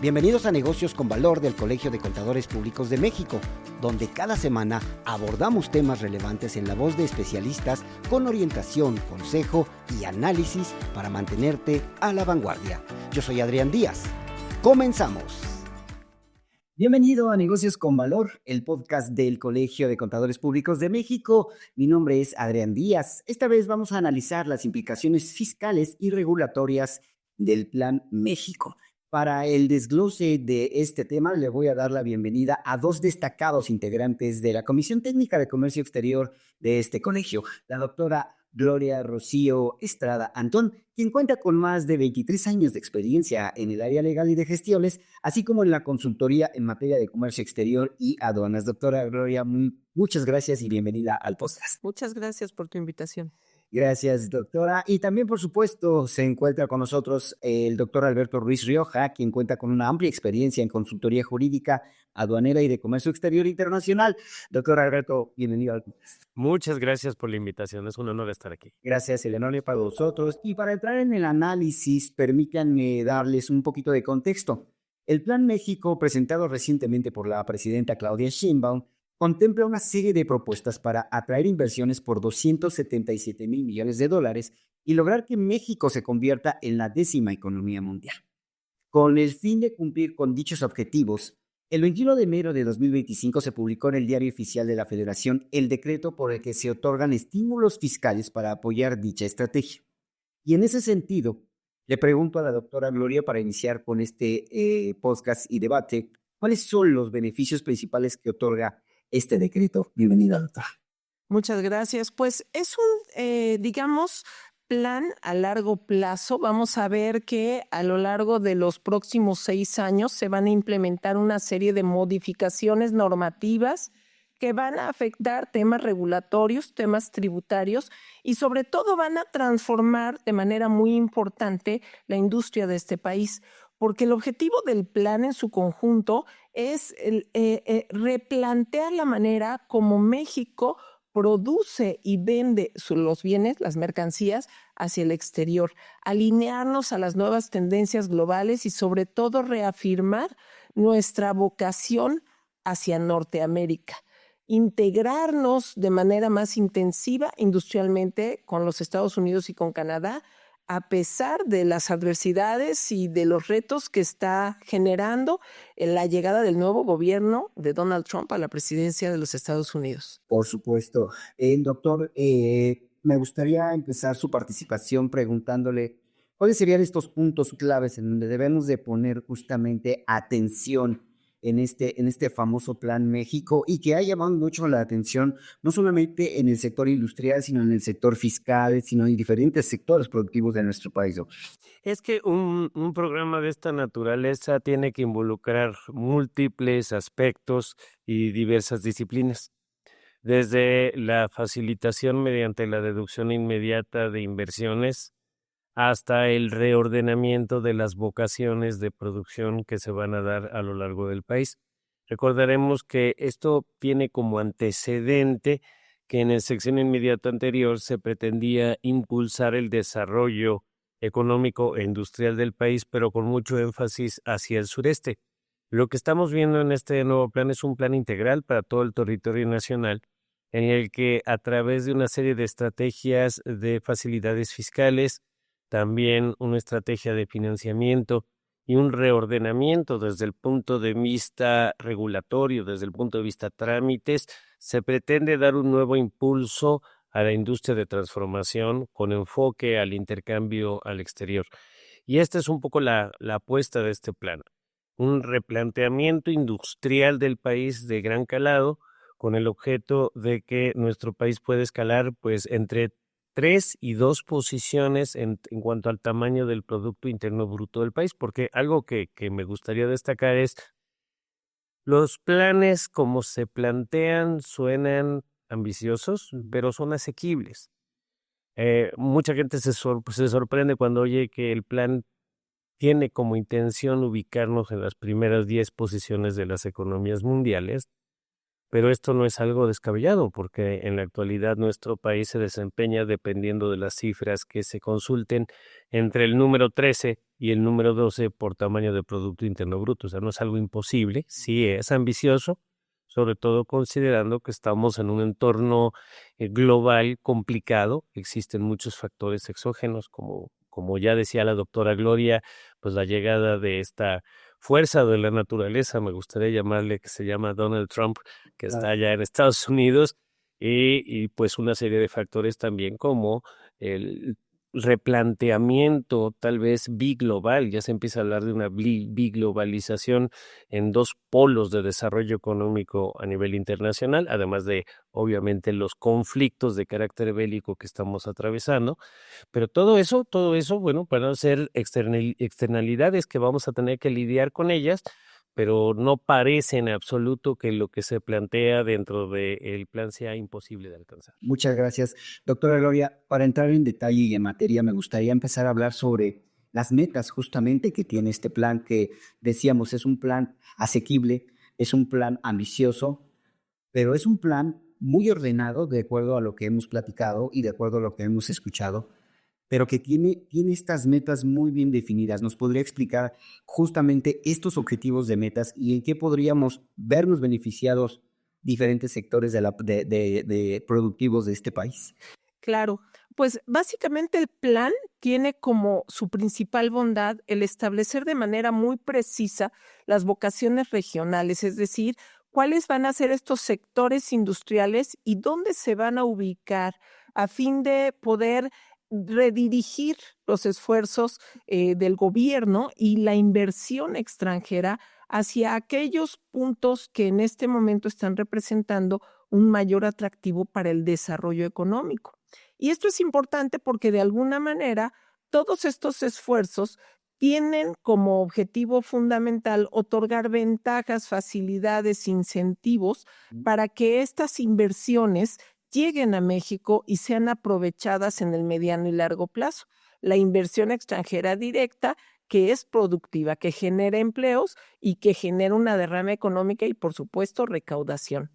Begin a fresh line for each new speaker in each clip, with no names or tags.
Bienvenidos a Negocios con Valor del Colegio de Contadores Públicos de México, donde cada semana abordamos temas relevantes en la voz de especialistas con orientación, consejo y análisis para mantenerte a la vanguardia. Yo soy Adrián Díaz. ¡Comenzamos! Bienvenido a Negocios con Valor, el podcast del Colegio de Contadores Públicos de México. Mi nombre es Adrián Díaz. Esta vez vamos a analizar las implicaciones fiscales y regulatorias del Plan México. Para el desglose de este tema, le voy a dar la bienvenida a dos destacados integrantes de la Comisión Técnica de Comercio Exterior de este colegio, la doctora Gloria Rocío Estrada Antón, quien cuenta con más de 23 años de experiencia en el área legal y de gestiones, así como en la consultoría en materia de comercio exterior y aduanas. Doctora Gloria, muchas gracias y bienvenida al podcast.
Muchas gracias por tu invitación.
Gracias, doctora. Y también, por supuesto, se encuentra con nosotros el doctor Alberto Ruiz Rioja, quien cuenta con una amplia experiencia en consultoría jurídica, aduanera y de comercio exterior internacional. Doctor Alberto, bienvenido al podcast.
Muchas gracias por la invitación. Es un honor estar aquí.
Gracias, el honor es para vosotros. Y para entrar en el análisis, permítanme darles un poquito de contexto. El Plan México, presentado recientemente por la presidenta Claudia Sheinbaum, contempla una serie de propuestas para atraer inversiones por 277,000 millones de dólares y lograr que México se convierta en la 10ª economía mundial. Con el fin de cumplir con dichos objetivos, el 21 de enero de 2025 se publicó en el Diario Oficial de la Federación el decreto por el que se otorgan estímulos fiscales para apoyar dicha estrategia. Y en ese sentido, le pregunto a la doctora Gloria, para iniciar con este podcast y debate, ¿cuáles son los beneficios principales que otorga este decreto? Bienvenida, doctora.
Muchas gracias. Pues es un, plan a largo plazo. Vamos a ver que a lo largo de los próximos 6 años se van a implementar una serie de modificaciones normativas que van a afectar temas regulatorios, temas tributarios y sobre todo van a transformar de manera muy importante la industria de este país, porque el objetivo del plan en su conjunto es replantear la manera como México produce y vende los bienes, las mercancías, hacia el exterior, alinearnos a las nuevas tendencias globales y sobre todo reafirmar nuestra vocación hacia Norteamérica, integrarnos de manera más intensiva industrialmente con los Estados Unidos y con Canadá, a pesar de las adversidades y de los retos que está generando la llegada del nuevo gobierno de Donald Trump a la presidencia de los Estados Unidos.
Por supuesto. Doctor, me gustaría empezar su participación preguntándole cuáles serían estos puntos claves en donde debemos de poner justamente atención en este famoso Plan México y que ha llamado mucho la atención no solamente en el sector industrial, sino en el sector fiscal, sino en diferentes sectores productivos de nuestro país.
Es que un programa de esta naturaleza tiene que involucrar múltiples aspectos y diversas disciplinas, desde la facilitación mediante la deducción inmediata de inversiones hasta el reordenamiento de las vocaciones de producción que se van a dar a lo largo del país. Recordaremos que esto tiene como antecedente que en el sexenio inmediato anterior se pretendía impulsar el desarrollo económico e industrial del país, pero con mucho énfasis hacia el sureste. Lo que estamos viendo en este nuevo plan es un plan integral para todo el territorio nacional, en el que a través de una serie de estrategias de facilidades fiscales, también una estrategia de financiamiento y un reordenamiento desde el punto de vista regulatorio, desde el punto de vista trámites, se pretende dar un nuevo impulso a la industria de transformación con enfoque al intercambio al exterior. Y esta es un poco la apuesta de este plan, un replanteamiento industrial del país de gran calado, con el objeto de que nuestro país pueda escalar pues entre 3 y 2 posiciones en cuanto al tamaño del Producto Interno Bruto del país, porque algo que me gustaría destacar es los planes como se plantean suenan ambiciosos, pero son asequibles. Mucha gente se sorprende cuando oye que el plan tiene como intención ubicarnos en las primeras 10 posiciones de las economías mundiales, pero esto no es algo descabellado porque en la actualidad nuestro país se desempeña, dependiendo de las cifras que se consulten, entre el número 13 y el número 12 por tamaño de Producto Interno Bruto. O sea, no es algo imposible, sí es ambicioso, sobre todo considerando que estamos en un entorno global complicado. Existen muchos factores exógenos, como ya decía la doctora Gloria, pues la llegada de esta fuerza de la naturaleza, me gustaría llamarle, que se llama Donald Trump, que está allá en Estados Unidos, y pues una serie de factores también como el replanteamiento tal vez biglobal. Ya se empieza a hablar de una biglobalización en dos polos de desarrollo económico a nivel internacional, además de obviamente los conflictos de carácter bélico que estamos atravesando. Pero todo eso, bueno, van a ser externalidades que vamos a tener que lidiar con ellas, pero no parece en absoluto que lo que se plantea dentro del plan sea imposible de alcanzar.
Muchas gracias, doctora Gloria. Para entrar en detalle y en materia, me gustaría empezar a hablar sobre las metas justamente que tiene este plan, que decíamos es un plan asequible, es un plan ambicioso, pero es un plan muy ordenado de acuerdo a lo que hemos platicado y de acuerdo a lo que hemos escuchado, pero que tiene estas metas muy bien definidas. ¿Nos podría explicar justamente estos objetivos de metas y en qué podríamos vernos beneficiados diferentes sectores de productivos de este país?
Claro, pues básicamente el plan tiene como su principal bondad el establecer de manera muy precisa las vocaciones regionales, es decir, cuáles van a ser estos sectores industriales y dónde se van a ubicar a fin de poder redirigir los esfuerzos del gobierno y la inversión extranjera hacia aquellos puntos que en este momento están representando un mayor atractivo para el desarrollo económico. Y esto es importante porque de alguna manera todos estos esfuerzos tienen como objetivo fundamental otorgar ventajas, facilidades, incentivos para que estas inversiones lleguen a México y sean aprovechadas en el mediano y largo plazo. La inversión extranjera directa, que es productiva, que genera empleos y que genera una derrama económica y, por supuesto, recaudación.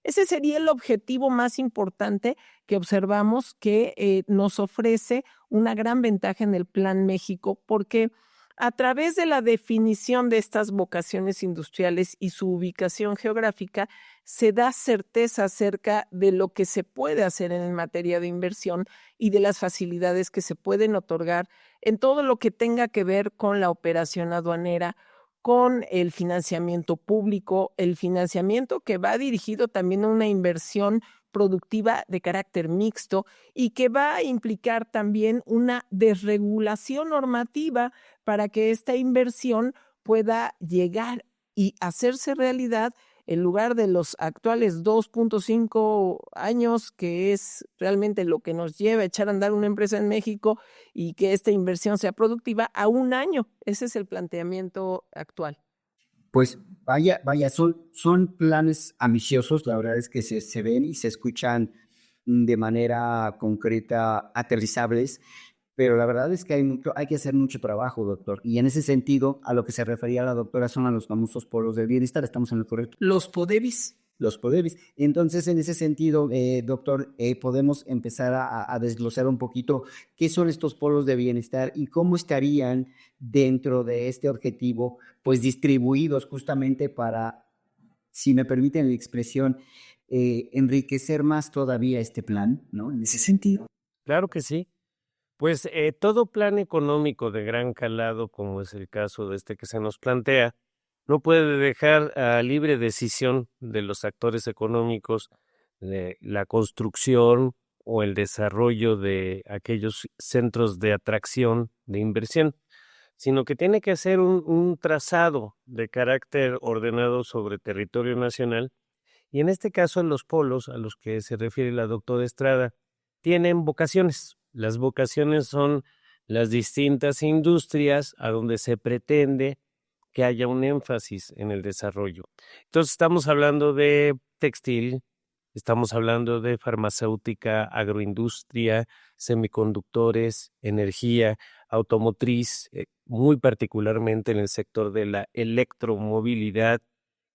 Ese sería el objetivo más importante que observamos que nos ofrece una gran ventaja en el Plan México, porque a través de la definición de estas vocaciones industriales y su ubicación geográfica, se da certeza acerca de lo que se puede hacer en materia de inversión y de las facilidades que se pueden otorgar en todo lo que tenga que ver con la operación aduanera, con el financiamiento público, el financiamiento que va dirigido también a una inversión productiva de carácter mixto y que va a implicar también una desregulación normativa para que esta inversión pueda llegar y hacerse realidad en lugar de los actuales 2.5 años, que es realmente lo que nos lleva a echar a andar una empresa en México y que esta inversión sea productiva, a un año. Ese es el planteamiento actual.
Pues vaya, son planes ambiciosos, la verdad es que se ven y se escuchan de manera concreta, aterrizables, pero la verdad es que hay que hacer mucho trabajo, doctor. Y en ese sentido, a lo que se refería la doctora son a los famosos polos del bienestar, estamos en lo correcto.
Los PODEBIS.
Los PODEBIS. Entonces, en ese sentido, doctor, podemos empezar a desglosar un poquito qué son estos polos de bienestar y cómo estarían dentro de este objetivo, pues distribuidos justamente para, si me permiten la expresión, enriquecer más todavía este plan, ¿no? En ese sentido.
Claro que sí. Pues todo plan económico de gran calado, como es el caso de este que se nos plantea, no puede dejar a libre decisión de los actores económicos la construcción o el desarrollo de aquellos centros de atracción de inversión, sino que tiene que hacer un trazado de carácter ordenado sobre territorio nacional. Y en este caso, los polos a los que se refiere la doctora Estrada tienen vocaciones. Las vocaciones son las distintas industrias a donde se pretende que haya un énfasis en el desarrollo. Entonces estamos hablando de textil, estamos hablando de farmacéutica, agroindustria, semiconductores, energía, automotriz, muy particularmente en el sector de la electromovilidad,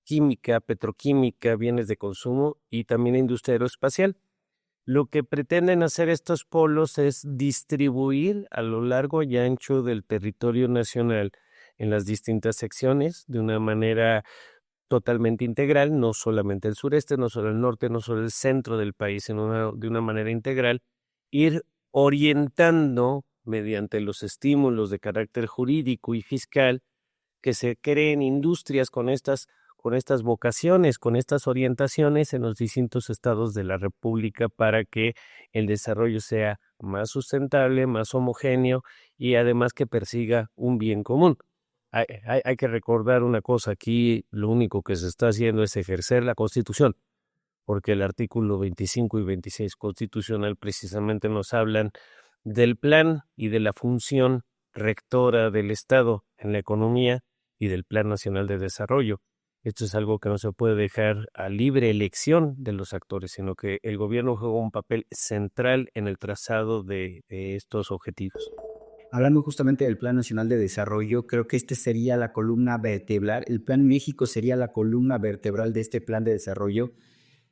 química, petroquímica, bienes de consumo y también la industria aeroespacial. Lo que pretenden hacer estos polos es distribuir a lo largo y ancho del territorio nacional en las distintas secciones de una manera totalmente integral, no solamente el sureste, no solo el norte, no solo el centro del país, sino de una manera integral, ir orientando mediante los estímulos de carácter jurídico y fiscal que se creen industrias con estas vocaciones, con estas orientaciones en los distintos estados de la República para que el desarrollo sea más sustentable, más homogéneo y además que persiga un bien común. Hay que recordar una cosa, aquí lo único que se está haciendo es ejercer la Constitución, porque el artículo 25 y 26 constitucional precisamente nos hablan del plan y de la función rectora del Estado en la economía y del Plan Nacional de Desarrollo. Esto es algo que no se puede dejar a libre elección de los actores, sino que el gobierno juega un papel central en el trazado de estos objetivos.
Hablando justamente del Plan Nacional de Desarrollo, creo que este sería la columna vertebral, el Plan México sería la columna vertebral de este plan de desarrollo.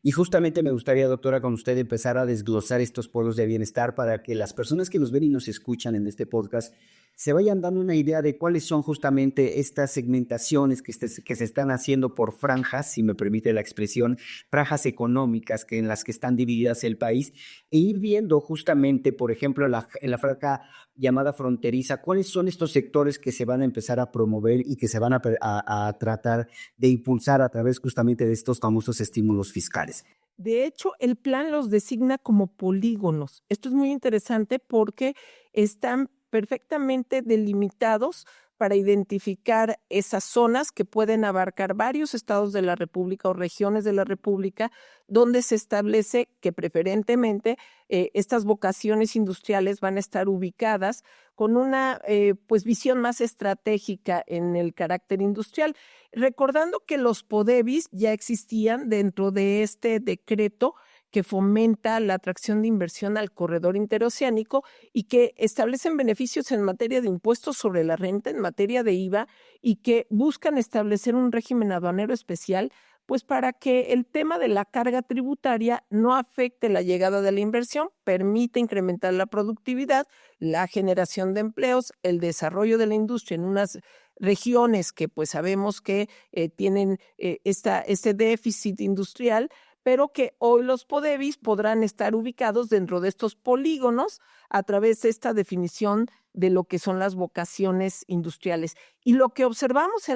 Y justamente me gustaría, doctora, con usted empezar a desglosar estos polos de bienestar para que las personas que nos ven y nos escuchan en este podcast se vayan dando una idea de cuáles son justamente estas segmentaciones que se están haciendo por franjas, si me permite la expresión, franjas económicas en las que están divididas el país, e ir viendo justamente, por ejemplo, en la franja llamada fronteriza, cuáles son estos sectores que se van a empezar a promover y que se van a tratar de impulsar a través justamente de estos famosos estímulos fiscales.
De hecho, el plan los designa como polígonos. Esto es muy interesante porque están perfectamente delimitados para identificar esas zonas que pueden abarcar varios estados de la República o regiones de la República, donde se establece que preferentemente estas vocaciones industriales van a estar ubicadas con una visión más estratégica en el carácter industrial. Recordando que los PODEBIS ya existían dentro de este decreto que fomenta la atracción de inversión al corredor interoceánico y que establecen beneficios en materia de impuestos sobre la renta, en materia de IVA, y que buscan establecer un régimen aduanero especial, pues para que el tema de la carga tributaria no afecte la llegada de la inversión, permite incrementar la productividad, la generación de empleos, el desarrollo de la industria en unas regiones que pues sabemos que tienen este déficit industrial, pero que hoy los PODEBIS podrán estar ubicados dentro de estos polígonos a través de esta definición de lo que son las vocaciones industriales. Y lo que observamos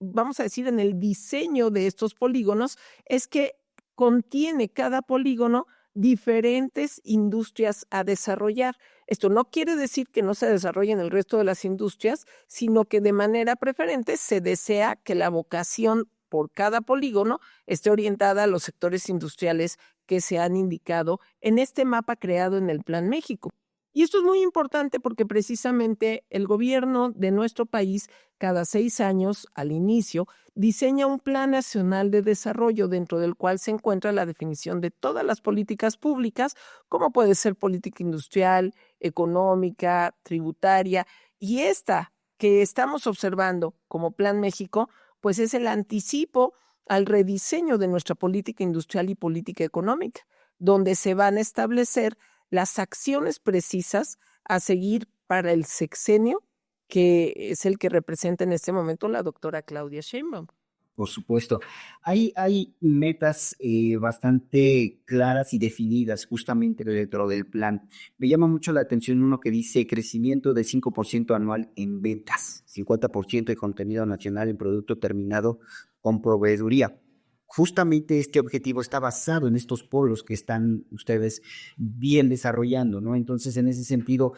vamos a decir, en el diseño de estos polígonos es que contiene cada polígono diferentes industrias a desarrollar. Esto no quiere decir que no se desarrollen el resto de las industrias, sino que de manera preferente se desea que la vocación por cada polígono esté orientada a los sectores industriales que se han indicado en este mapa creado en el Plan México. Y esto es muy importante porque precisamente el gobierno de nuestro país cada 6 años al inicio diseña un Plan Nacional de Desarrollo dentro del cual se encuentra la definición de todas las políticas públicas, como puede ser política industrial, económica, tributaria, y esta que estamos observando como Plan México, pues es el anticipo al rediseño de nuestra política industrial y política económica, donde se van a establecer las acciones precisas a seguir para el sexenio, que es el que representa en este momento la doctora Claudia Sheinbaum.
Por supuesto. Hay metas bastante claras y definidas justamente dentro del plan. Me llama mucho la atención uno que dice crecimiento de 5% anual en ventas, 50% de contenido nacional en producto terminado con proveeduría. Justamente este objetivo está basado en estos polos que están ustedes bien desarrollando, ¿no? Entonces, en ese sentido,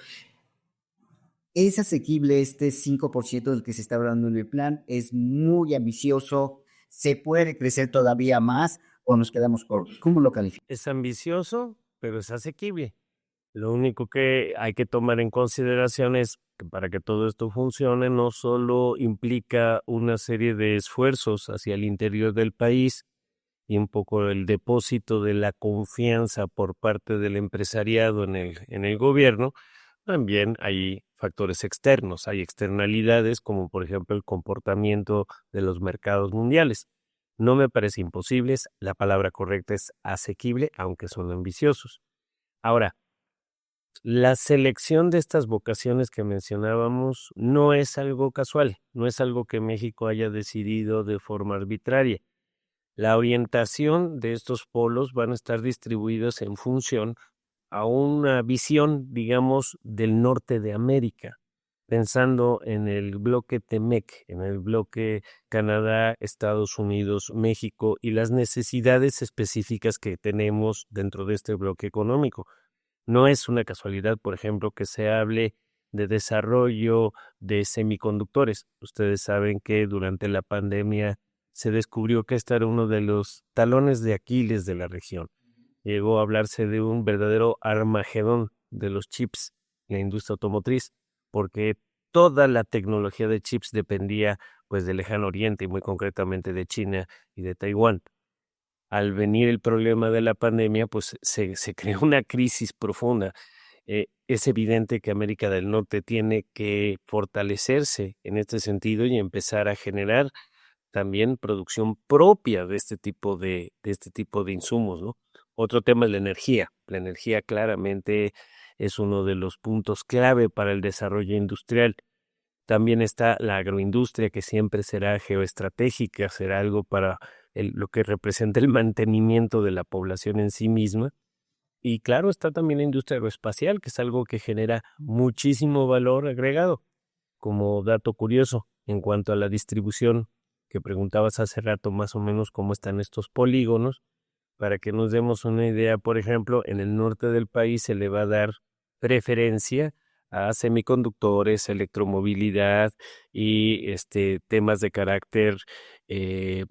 ¿es asequible este 5% del que se está hablando en el plan? ¿Es muy ambicioso? ¿Se puede crecer todavía más o nos quedamos cortos? ¿Cómo lo califica?
Es ambicioso, pero es asequible. Lo único que hay que tomar en consideración es que para que todo esto funcione no solo implica una serie de esfuerzos hacia el interior del país y un poco el depósito de la confianza por parte del empresariado en el gobierno, también hay factores externos, hay externalidades como por ejemplo el comportamiento de los mercados mundiales. No me parece imposibles, la palabra correcta es asequible, aunque son ambiciosos. Ahora, la selección de estas vocaciones que mencionábamos no es algo casual, no es algo que México haya decidido de forma arbitraria. La orientación de estos polos van a estar distribuidos en función a una visión, digamos, del norte de América, pensando en el bloque TEMEC, en el bloque Canadá, Estados Unidos, México y las necesidades específicas que tenemos dentro de este bloque económico. No es una casualidad, por ejemplo, que se hable de desarrollo de semiconductores. Ustedes saben que durante la pandemia se descubrió que este era uno de los talones de Aquiles de la región. Llegó a hablarse de un verdadero Armagedón de los chips en la industria automotriz, porque toda la tecnología de chips dependía pues del Lejano Oriente y muy concretamente de China y de Taiwán. Al venir el problema de la pandemia, pues se creó una crisis profunda. Es evidente que América del Norte tiene que fortalecerse en este sentido y empezar a generar también producción propia de este tipo de insumos, ¿no? Otro tema es la energía. La energía claramente es uno de los puntos clave para el desarrollo industrial. También está la agroindustria, que siempre será geoestratégica, será algo para lo que representa el mantenimiento de la población en sí misma. Y claro, está también la industria aeroespacial, que es algo que genera muchísimo valor agregado. Como dato curioso, en cuanto a la distribución, que preguntabas hace rato más o menos cómo están estos polígonos, para que nos demos una idea, por ejemplo, en el norte del país se le va a dar preferencia a semiconductores, electromovilidad y temas de carácter eh,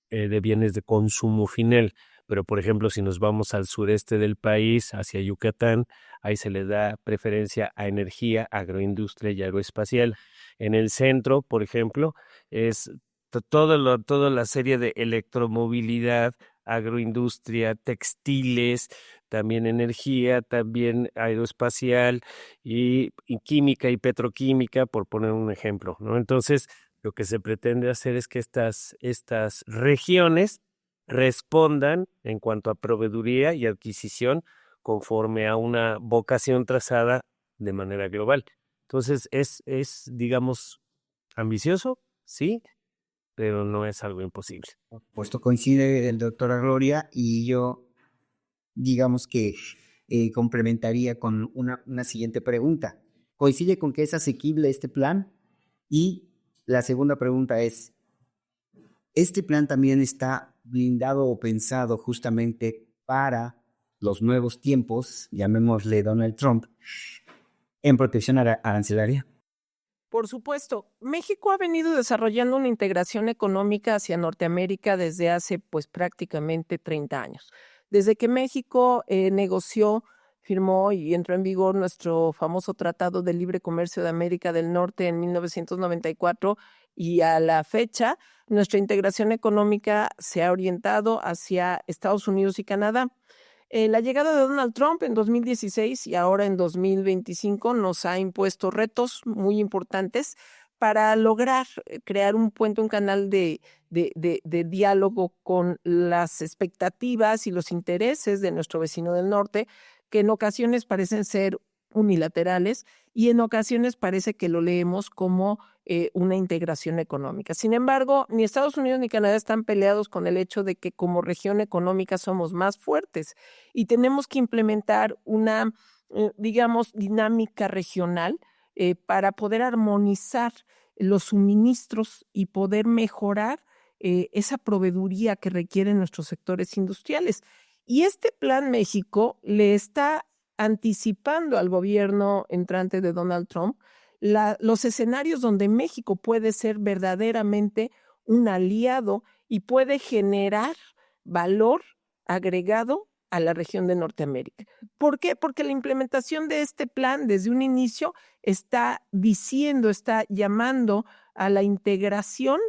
de bienes de consumo final. Pero, por ejemplo, si nos vamos al sureste del país, hacia Yucatán, ahí se le da preferencia a energía, agroindustria y aeroespacial. En el centro, por ejemplo, es toda la serie de electromovilidad, agroindustria, textiles, también energía, también aeroespacial y química y petroquímica, por poner un ejemplo, ¿no? Entonces, lo que se pretende hacer es que estas regiones respondan en cuanto a proveeduría y adquisición conforme a una vocación trazada de manera global. Entonces, digamos, ambicioso, sí, pero no es algo imposible.
Por supuesto, coincide el doctora Gloria y yo, digamos que complementaría con una siguiente pregunta. ¿Coincide con que es asequible este plan? Y la segunda pregunta es, ¿este plan también está blindado o pensado justamente para los nuevos tiempos, llamémosle Donald Trump, en protección arancelaria?
Por supuesto, México ha venido desarrollando una integración económica hacia Norteamérica desde hace pues prácticamente 30 años. Desde que México negoció, firmó y entró en vigor nuestro famoso Tratado de Libre Comercio de América del Norte en 1994 y a la fecha, nuestra integración económica se ha orientado hacia Estados Unidos y Canadá. La llegada de Donald Trump en 2016 y ahora en 2025 nos ha impuesto retos muy importantes para lograr crear un puente, un canal de diálogo con las expectativas y los intereses de nuestro vecino del norte, que en ocasiones parecen ser unilaterales y en ocasiones parece que lo leemos como una integración económica. Sin embargo, ni Estados Unidos ni Canadá están peleados con el hecho de que como región económica somos más fuertes y tenemos que implementar una, digamos, dinámica regional para poder armonizar los suministros y poder mejorar esa proveeduría que requieren nuestros sectores industriales. Y este Plan México le está anticipando al gobierno entrante de Donald Trump los escenarios donde México puede ser verdaderamente un aliado y puede generar valor agregado a la región de Norteamérica. ¿Por qué? Porque la implementación de este plan desde un inicio está diciendo, está llamando a la integración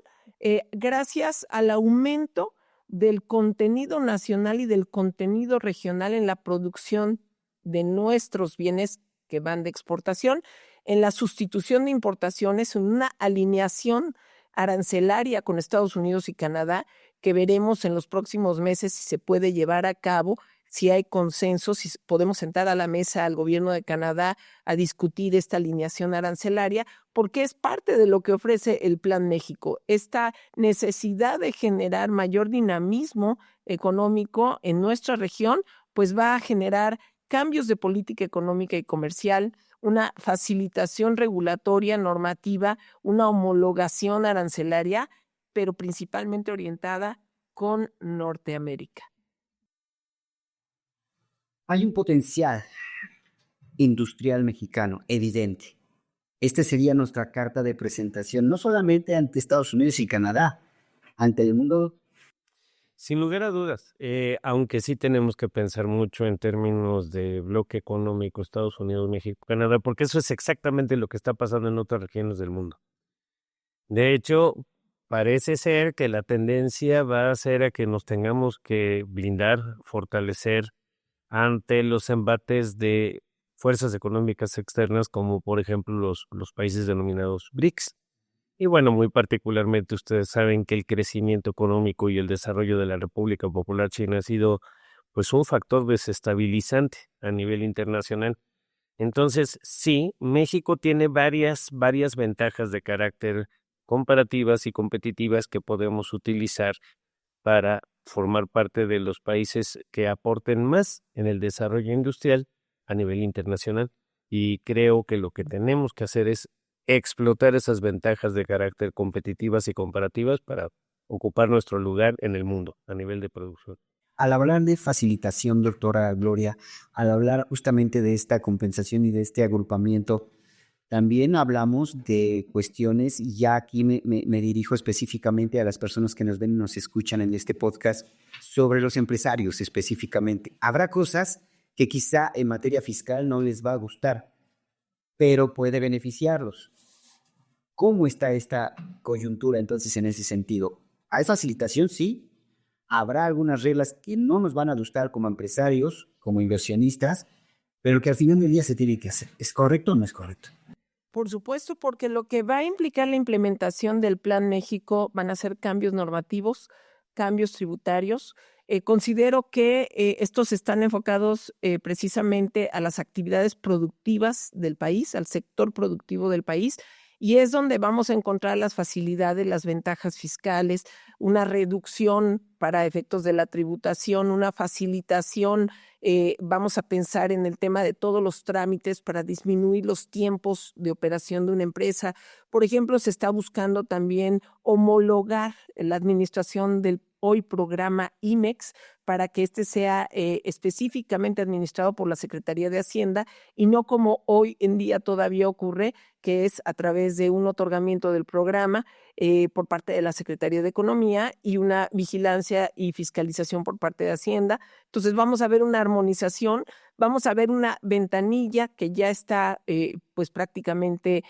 gracias al aumento del contenido nacional y del contenido regional en la producción de nuestros bienes que van de exportación en la sustitución de importaciones, en una alineación arancelaria con Estados Unidos y Canadá, que veremos en los próximos meses si se puede llevar a cabo, si hay consenso, si podemos sentar a la mesa al gobierno de Canadá a discutir esta alineación arancelaria, porque es parte de lo que ofrece el Plan México, esta necesidad de generar mayor dinamismo económico en nuestra región, pues va a generar cambios de política económica y comercial, una facilitación regulatoria, normativa, una homologación arancelaria, pero principalmente orientada con Norteamérica.
Hay un potencial industrial mexicano evidente. Esta sería nuestra carta de presentación, no solamente ante Estados Unidos y Canadá, ante el mundo.
Sin lugar a dudas, aunque sí tenemos que pensar mucho en términos de bloque económico, Estados Unidos, México, Canadá, porque eso es exactamente lo que está pasando en otras regiones del mundo. De hecho, parece ser que la tendencia va a ser a que nos tengamos que blindar, fortalecer ante los embates de fuerzas económicas externas, como por ejemplo los países denominados BRICS. Y bueno, muy particularmente ustedes saben que el crecimiento económico y el desarrollo de la República Popular China ha sido pues un factor desestabilizante a nivel internacional. Entonces, sí, México tiene varias ventajas de carácter comparativas y competitivas que podemos utilizar para formar parte de los países que aporten más en el desarrollo industrial a nivel internacional. Y creo que lo que tenemos que hacer es explotar esas ventajas de carácter competitivas y comparativas para ocupar nuestro lugar en el mundo a nivel de producción.
Al hablar de facilitación, doctora Gloria, al hablar justamente de esta compensación y de este agrupamiento, también hablamos de cuestiones, y ya aquí me dirijo específicamente a las personas que nos ven y nos escuchan en este podcast, sobre los empresarios específicamente. Habrá cosas que quizá en materia fiscal no les va a gustar, pero puede beneficiarlos. ¿Cómo está esta coyuntura entonces en ese sentido? ¿Hay facilitación? Sí. Habrá algunas reglas que no nos van a gustar como empresarios, como inversionistas, pero que al final del día se tiene que hacer. ¿Es correcto o no es correcto?
Por supuesto, porque lo que va a implicar la implementación del Plan México van a ser cambios normativos, cambios tributarios. Considero que estos están enfocados precisamente a las actividades productivas del país, al sector productivo del país, y es donde vamos a encontrar las facilidades, las ventajas fiscales, una reducción para efectos de la tributación, una facilitación. Vamos a pensar en el tema de todos los trámites para disminuir los tiempos de operación de una empresa. Por ejemplo, se está buscando también homologar la administración del hoy programa IMEX para que este sea específicamente administrado por la Secretaría de Hacienda y no como hoy en día todavía ocurre, que es a través de un otorgamiento del programa por parte de la Secretaría de Economía y una vigilancia y fiscalización por parte de Hacienda. Entonces vamos a ver una armonización, vamos a ver una ventanilla que ya está pues prácticamente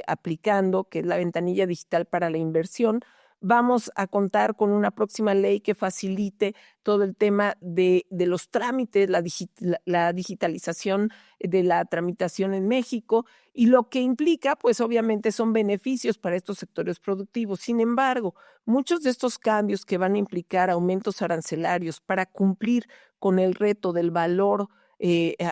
aplicando, que es la ventanilla digital para la inversión. Vamos a contar con una próxima ley que facilite todo el tema de los trámites, la digitalización de la tramitación en México, y lo que implica, pues obviamente son beneficios para estos sectores productivos. Sin embargo, muchos de estos cambios que van a implicar aumentos arancelarios para cumplir con el reto del valor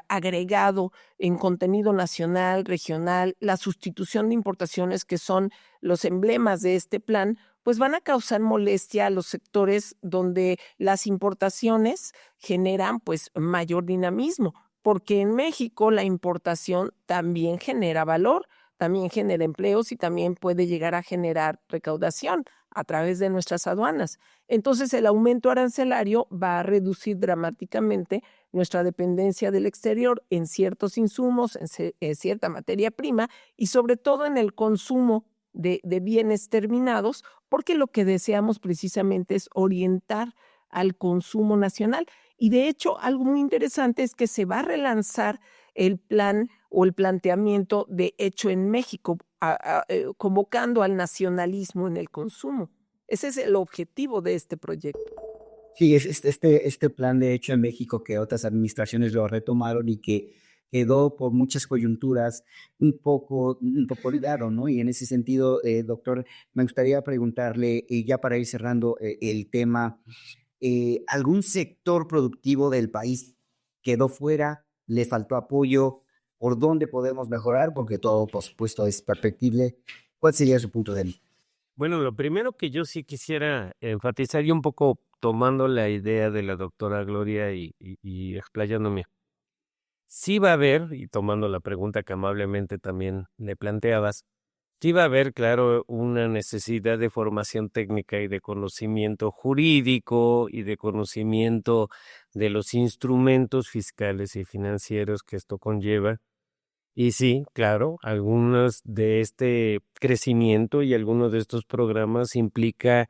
agregado en contenido nacional, regional, la sustitución de importaciones que son los emblemas de este plan, pues van a causar molestia a los sectores donde las importaciones generan pues mayor dinamismo, porque en México la importación también genera valor, también genera empleos y también puede llegar a generar recaudación a través de nuestras aduanas. Entonces el aumento arancelario va a reducir dramáticamente nuestra dependencia del exterior en ciertos insumos, en cierta materia prima y sobre todo en el consumo de bienes terminados, porque lo que deseamos precisamente es orientar al consumo nacional. Y de hecho, algo muy interesante es que se va a relanzar el plan o el planteamiento de Hecho en México, convocando al nacionalismo en el consumo. Ese es el objetivo de este proyecto.
Sí, es este plan de Hecho en México que otras administraciones lo retomaron y que quedó por muchas coyunturas un poco olvidado, ¿no? Y en ese sentido, doctor, me gustaría preguntarle, ya para ir cerrando el tema, ¿algún sector productivo del país quedó fuera? ¿Le faltó apoyo? ¿Por dónde podemos mejorar? Porque todo, por supuesto, es perfectible. ¿Cuál sería su punto de vista?
Bueno, lo primero que yo sí quisiera enfatizar y un poco tomando la idea de la doctora Gloria y explayándome, sí va a haber, y tomando la pregunta que amablemente también le planteabas, sí va a haber, claro, una necesidad de formación técnica y de conocimiento jurídico y de conocimiento de los instrumentos fiscales y financieros que esto conlleva. Y sí, claro, algunos de este crecimiento y algunos de estos programas implica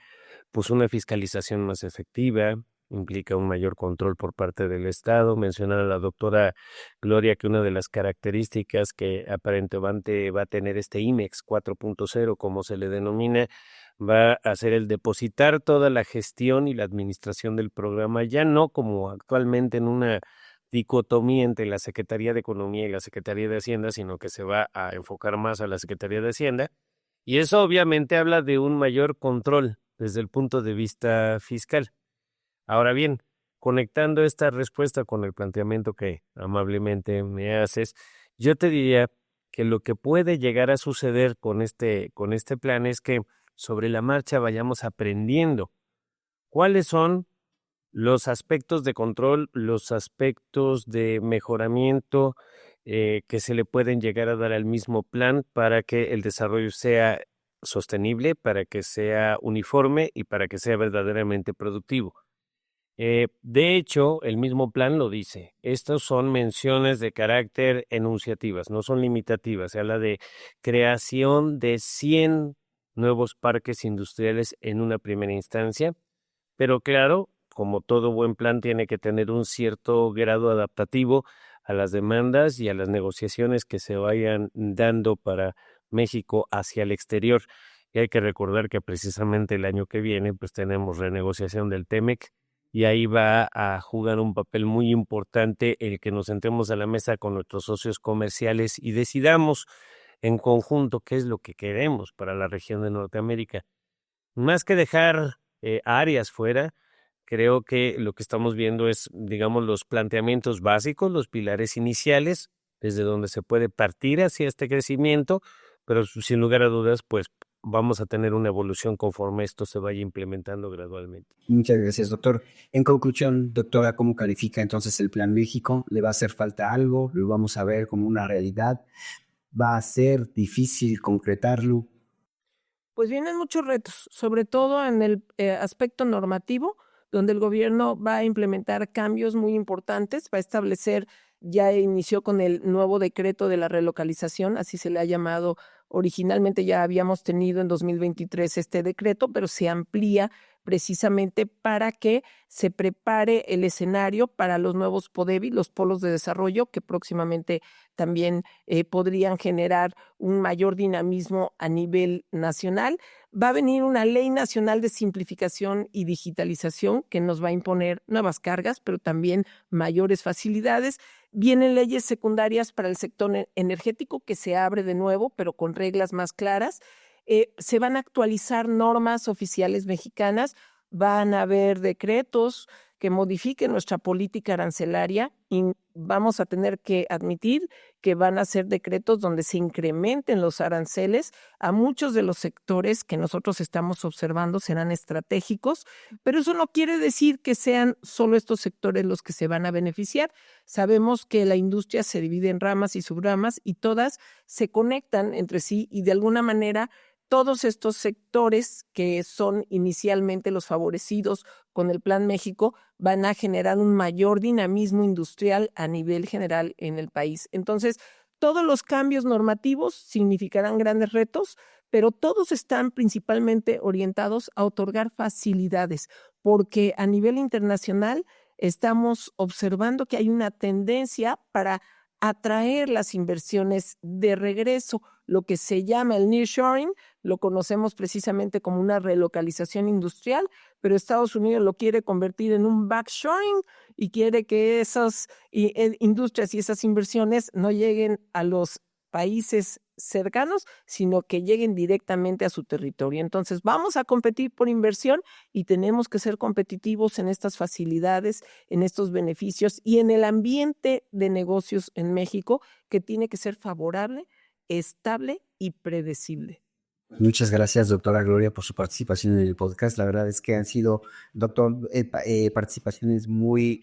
pues una fiscalización más efectiva, implica un mayor control por parte del Estado. Mencionaba la doctora Gloria que una de las características que aparentemente va a tener este IMEX 4.0, como se le denomina, va a ser el depositar toda la gestión y la administración del programa, ya no como actualmente en una dicotomía entre la Secretaría de Economía y la Secretaría de Hacienda, sino que se va a enfocar más a la Secretaría de Hacienda. Y eso obviamente habla de un mayor control desde el punto de vista fiscal. Ahora bien, conectando esta respuesta con el planteamiento que amablemente me haces, yo te diría que lo que puede llegar a suceder con este plan es que sobre la marcha vayamos aprendiendo cuáles son los aspectos de control, los aspectos de mejoramiento que se le pueden llegar a dar al mismo plan para que el desarrollo sea sostenible, para que sea uniforme y para que sea verdaderamente productivo. De hecho, el mismo plan lo dice. Estas son menciones de carácter enunciativas, no son limitativas. Se habla de creación de 100 nuevos parques industriales en una primera instancia, pero claro, como todo buen plan tiene que tener un cierto grado adaptativo a las demandas y a las negociaciones que se vayan dando para México hacia el exterior. Y hay que recordar que precisamente el año que viene pues tenemos renegociación del TEMEC y ahí va a jugar un papel muy importante el que nos sentemos a la mesa con nuestros socios comerciales y decidamos en conjunto qué es lo que queremos para la región de Norteamérica. Más que dejar áreas fuera, creo que lo que estamos viendo es, digamos, los planteamientos básicos, los pilares iniciales, desde donde se puede partir hacia este crecimiento, pero sin lugar a dudas, pues vamos a tener una evolución conforme esto se vaya implementando gradualmente.
Muchas gracias, doctor. En conclusión, doctora, ¿cómo califica entonces el Plan México? ¿Le va a hacer falta algo? ¿Lo vamos a ver como una realidad? ¿Va a ser difícil concretarlo?
Pues vienen muchos retos, sobre todo en el aspecto normativo, donde el gobierno va a implementar cambios muy importantes, va a establecer, ya inició con el nuevo decreto de la relocalización, así se le ha llamado. Originalmente ya habíamos tenido en 2023 este decreto, pero se amplía precisamente para que se prepare el escenario para los nuevos PODEVI, los polos de desarrollo, que próximamente también podrían generar un mayor dinamismo a nivel nacional. Va a venir una ley nacional de simplificación y digitalización que nos va a imponer nuevas cargas, pero también mayores facilidades. Vienen leyes secundarias para el sector energético que se abre de nuevo, pero con reglas más claras. Se van a actualizar normas oficiales mexicanas, van a haber decretos que modifiquen nuestra política arancelaria y vamos a tener que admitir que van a ser decretos donde se incrementen los aranceles a muchos de los sectores que nosotros estamos observando serán estratégicos, pero eso no quiere decir que sean solo estos sectores los que se van a beneficiar. Sabemos que la industria se divide en ramas y subramas y todas se conectan entre sí y de alguna manera todos estos sectores que son inicialmente los favorecidos con el Plan México van a generar un mayor dinamismo industrial a nivel general en el país. Entonces, todos los cambios normativos significarán grandes retos, pero todos están principalmente orientados a otorgar facilidades, porque a nivel internacional estamos observando que hay una tendencia para atraer las inversiones de regreso, lo que se llama el nearshoring, lo conocemos precisamente como una relocalización industrial, pero Estados Unidos lo quiere convertir en un backshoring y quiere que esas industrias y esas inversiones no lleguen a los países cercanos, sino que lleguen directamente a su territorio. Entonces, vamos a competir por inversión y tenemos que ser competitivos en estas facilidades, en estos beneficios y en el ambiente de negocios en México, que tiene que ser favorable, estable y predecible.
Muchas gracias, doctora Gloria, por su participación en el podcast. La verdad es que han sido, doctor, participaciones muy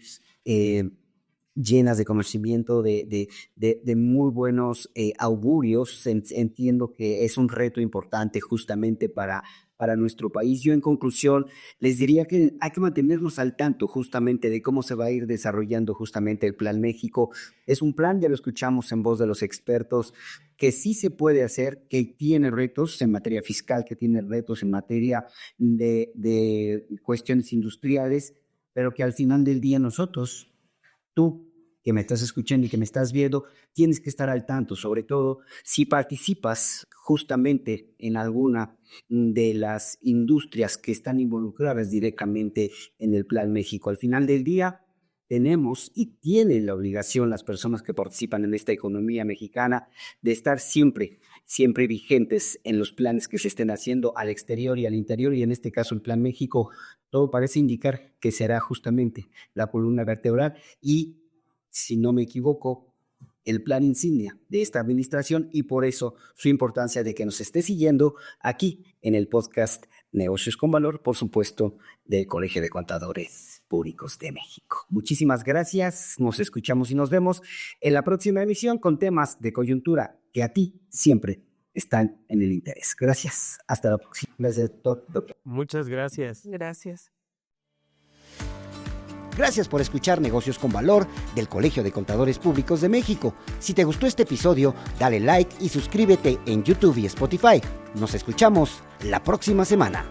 llenas de conocimiento, de muy buenos augurios. Entiendo que es un reto importante justamente para nuestro país. Yo, en conclusión, les diría que hay que mantenernos al tanto justamente de cómo se va a ir desarrollando justamente el Plan México. Es un plan, ya lo escuchamos en voz de los expertos, que sí se puede hacer, que tiene retos en materia fiscal, que tiene retos en materia de cuestiones industriales, pero que al final del día nosotros, tú que me estás escuchando y que me estás viendo, tienes que estar al tanto, sobre todo si participas justamente en alguna de las industrias que están involucradas directamente en el Plan México. Al final del día, tenemos y tienen la obligación las personas que participan en esta economía mexicana de estar siempre vigentes en los planes que se estén haciendo al exterior y al interior, y en este caso el Plan México, todo parece indicar que será justamente la columna vertebral y, si no me equivoco, el plan insignia de esta administración, y por eso su importancia de que nos esté siguiendo aquí en el podcast Negocios con Valor, por supuesto, del Colegio de Contadores Públicos de México. Muchísimas gracias, nos escuchamos y nos vemos en la próxima emisión con temas de coyuntura que a ti siempre están en el interés. Gracias, hasta la próxima. Gracias, doctor.
Muchas gracias.
Gracias.
Gracias por escuchar Negocios con Valor del Colegio de Contadores Públicos de México. Si te gustó este episodio, dale like y suscríbete en YouTube y Spotify. Nos escuchamos la próxima semana.